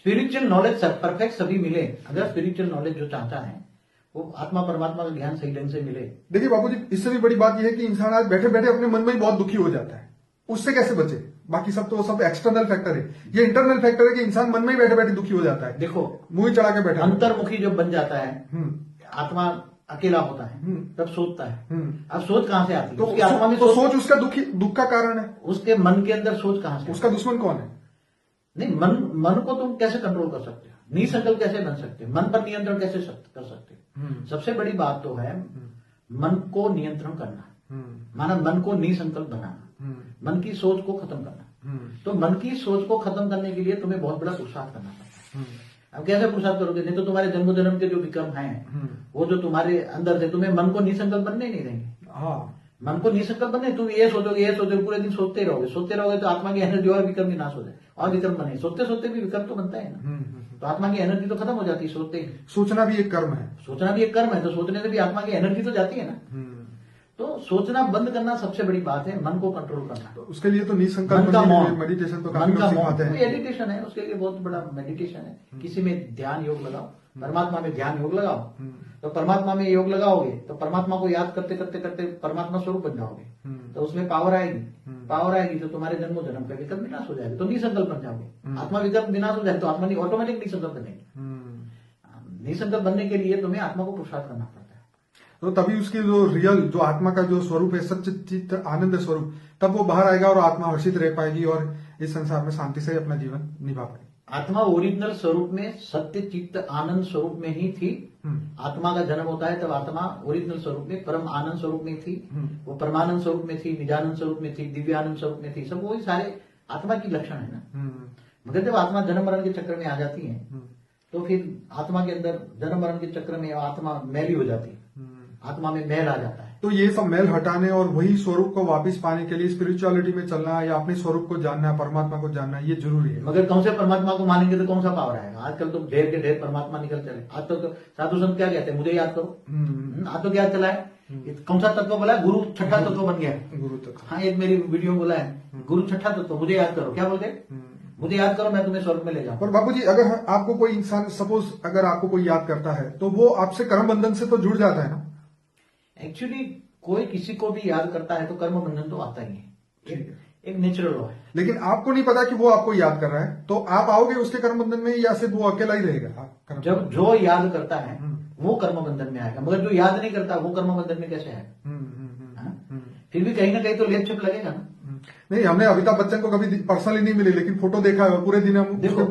Spiritual knowledge perfect सभी मिले, अगर स्पिरिचुअल नॉलेज जो चाहता है वो आत्मा परमात्मा का ज्ञान सही ढंग से मिले। देखिए बाबूजी, इससे भी बड़ी बात यह है कि इंसान आज बैठे बैठे अपने मन में ही बहुत दुखी हो जाता है, उससे कैसे बचे? बाकी सब तो सब एक्सटर्नल फैक्टर है, ये इंटरनल फैक्टर है कि इंसान मन में ही बैठे बैठे दुखी हो जाता है। देखो, मुंह चढ़ा के बैठा अंतर्मुखी जब बन जाता है, आत्मा अकेला होता है, तब सोचता है। अब सोच कहां से आती है? उसकी आत्मा में तो सोच उसका दुख का कारण है। उसके मन के अंदर सोच कहां से? उसका दुश्मन कौन है? नहीं, मन को तुम कैसे कंट्रोल कर सकते हो? निसंकल्प कैसे बन सकते हो? मन पर नियंत्रण कैसे कर सकते हो? सबसे बड़ी बात तो है मन को नियंत्रण करना, माना मन को निसंकल्प बनाना, मन की सोच को खत्म करना। तो मन की सोच को खत्म करने के लिए तुम्हें बहुत बड़ा पुरुषार्थ करना पड़ता है। अब कैसे पुरुषार्थ करोगे? नहीं तो तुम्हारे जन्म जन्म के जो विक्रम हैं, वो जो तुम्हारे अंदर थे, तुम्हें मन को निसंकल्प बनने ही नहीं देंगे। हाँ, मन को निसंकल्प बनने, तुम ये सोचोगे पूरे दिन सोचते रहोगे तो आत्मा की एनर्जी और विक्रम विनाश हो जाए और विक्रम बने। सोचते सोचते भी विक्रम तो बनता है ना, तो आत्मा की एनर्जी तो खत्म हो जाती है सोचते ही। सोचना भी एक कर्म है। सोचना भी एक कर्म है, तो सोचने से भी आत्मा की एनर्जी तो जाती है ना। तो सोचना बंद करना सबसे बड़ी बात है, मन को कंट्रोल करना। तो उसके लिए तो निसंकल्प मेडिटेशन तो काफी लोग सिखाते हैं। मेडिटेशन है, उसके लिए बहुत बड़ा मेडिटेशन है। किसी में ध्यान योग लगाओ, परमात्मा में ध्यान योग लगाओ, तो परमात्मा में योग लगाओगे तो परमात्मा को याद करते करते करते परमात्मा स्वरूप बन जाओगे, तो उसमें पावर आएगी तो तुम्हारे जन्मों जन्म का विकल्प विनाश हो जाएगा, तो निसंकल्प बन जाओगे। आत्मा विकल्प विनाश हो जाए तो आत्मा ऑटोमेटिक निसंकल्प बनेगी। निसंकल्प बनने के लिए तुम्हें आत्मा को पुरुषार्थ करना पड़ता है। तो तभी उसकी जो रियल जो आत्मा का जो स्वरूप है, सच्चे चित्त आनंद स्वरूप, तब वो बाहर आएगा और आत्मा हर्षित रह पाएगी और इस संसार में शांति से अपना जीवन निभा पाएगी। आत्मा ओरिजिनल स्वरूप में सत्य चित्त आनंद स्वरूप में ही थी। आत्मा का जन्म होता है तब आत्मा ओरिजिनल स्वरूप में परम आनंद स्वरूप में थी, वो परमानंद स्वरूप में थी, निजानंद स्वरूप में थी, दिव्यानंद स्वरूप में थी। सब वही सारे आत्मा की लक्षण है ना। मगर जब आत्मा जन्म मरण के चक्र में आ जाती है तो फिर आत्मा के अंदर जन्म मरण के चक्र में आत्मा मैली हो जाती है, आत्मा में मैल आ जाता है। तो ये सब मैल हटाने और वही स्वरूप को वापस पाने के लिए स्पिरिचुअलिटी में चलना या अपने स्वरूप को जानना, परमात्मा को जानना, ये जरूरी है। मगर कौन से परमात्मा को मानेंगे तो कौन सा पावर आएगा? आजकल तो ढेर के ढेर परमात्मा निकल चले। आज तो साधु संत क्या कहते हैं? मुझे याद करो। आज तो क्या चला है? कौन सा तत्व बोला है? गुरु छठा तत्व बन गया। गुरु तत्व। हाँ, एक मेरी वीडियो बोला है, गुरु छठा तत्व, मुझे याद करो। क्या बोलते? मुझे याद करो, मैं तुम्हें स्वर्ग में ले जाऊं। और बाबूजी, अगर आपको कोई इंसान सपोज अगर आपको कोई याद करता है तो वो आपसे कर्म बंधन से तो जुड़ जाता है ना? एक्चुअली कोई किसी को भी याद करता है तो कर्म बंधन तो आता ही है, एक नेचुरल लॉ है। लेकिन आपको नहीं पता कि वो आपको याद कर रहा है, तो आप आओगे उसके कर्म बंधन में या सिर्फ वो अकेला ही रहेगा? जब जो याद करता है वो कर्म बंधन में आएगा, मगर जो याद नहीं करता वो कर्म बंधन में कैसे आएगा? फिर भी कहीं ना कहीं तो लेप छिप लगेगा ना। नहीं, हमने अमिताभ बच्चन को कभी पर्सनली नहीं मिले, लेकिन फोटो देखा है और पूरे दिन हम देखो